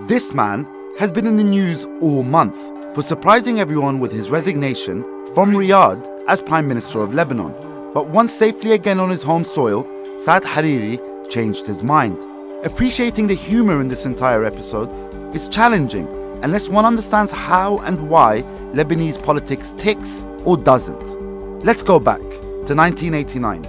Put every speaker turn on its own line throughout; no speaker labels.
This man has been in the news all month for surprising everyone with his resignation from Riyadh as Prime Minister of Lebanon. But once safely again on his home soil, Saad Hariri changed his mind. Appreciating the humor in this entire episode is challenging unless one understands how and why Lebanese politics ticks or doesn't. Let's go back to 1989.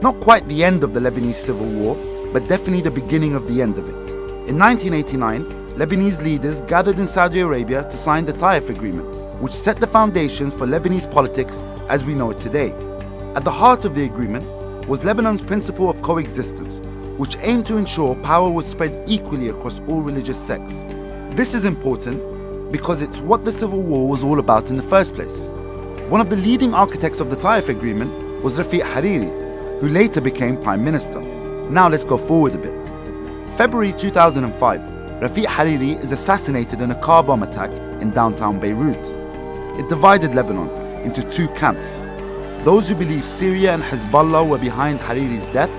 Not quite the end of the Lebanese Civil War, but definitely the beginning of the end of it. In 1989, Lebanese leaders gathered in Saudi Arabia to sign the Taif Agreement, which set the foundations for Lebanese politics as we know it today. At the heart of the agreement was Lebanon's principle of coexistence, which aimed to ensure power was spread equally across all religious sects. This is important because it's what the Civil War was all about in the first place. One of the leading architects of the Taif Agreement was Rafiq Hariri, who later became Prime Minister. Now let's go forward a bit. February 2005, Rafiq Hariri is assassinated in a car bomb attack in downtown Beirut. It divided Lebanon into two camps: those who believe Syria and Hezbollah were behind Hariri's death,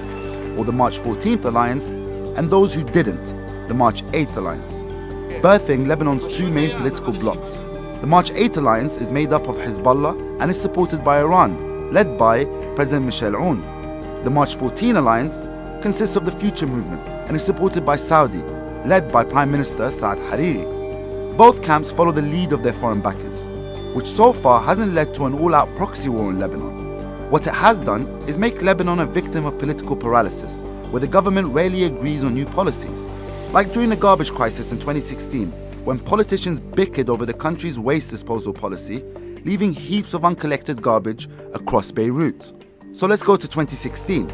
or the March 14th Alliance, and those who didn't, the March 8th Alliance, birthing Lebanon's two main political blocs. The March 8 Alliance is made up of Hezbollah and is supported by Iran, led by President Michel Aoun. The March 14 Alliance consists of the Future Movement and is supported by Saudi, led by Prime Minister Saad Hariri. Both camps follow the lead of their foreign backers, which so far hasn't led to an all-out proxy war in Lebanon. What it has done is make Lebanon a victim of political paralysis, where the government rarely agrees on new policies. Like during the garbage crisis in 2016, when politicians bickered over the country's waste disposal policy, leaving heaps of uncollected garbage across Beirut. So let's go to 2016.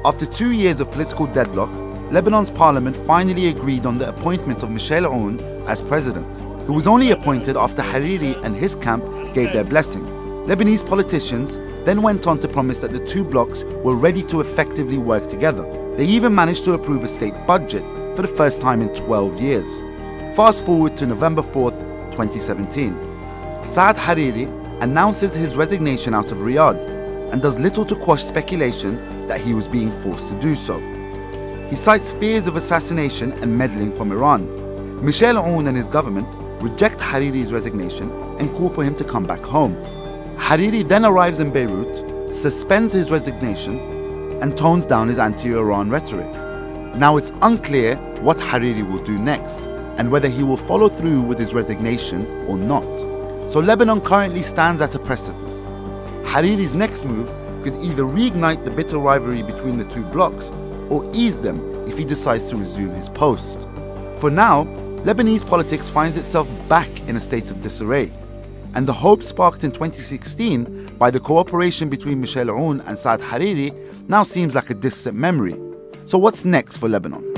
After 2 years of political deadlock, Lebanon's parliament finally agreed on the appointment of Michel Aoun as president, who was only appointed after Hariri and his camp gave their blessing. Lebanese politicians then went on to promise that the two blocs were ready to effectively work together. They even managed to approve a state budget for the first time in 12 years. Fast forward to November 4th, 2017. Saad Hariri announces his resignation out of Riyadh and does little to quash speculation that he was being forced to do so. He cites fears of assassination and meddling from Iran. Michel Aoun and his government reject Hariri's resignation and call for him to come back home. Hariri then arrives in Beirut, suspends his resignation, and tones down his anti-Iran rhetoric. Now it's unclear what Hariri will do next, and whether he will follow through with his resignation or not. So Lebanon currently stands at a precipice. Hariri's next move could either reignite the bitter rivalry between the two blocs or ease them if he decides to resume his post. For now, Lebanese politics finds itself back in a state of disarray, and the hope sparked in 2016 by the cooperation between Michel Aoun and Saad Hariri now seems like a distant memory. So what's next for Lebanon?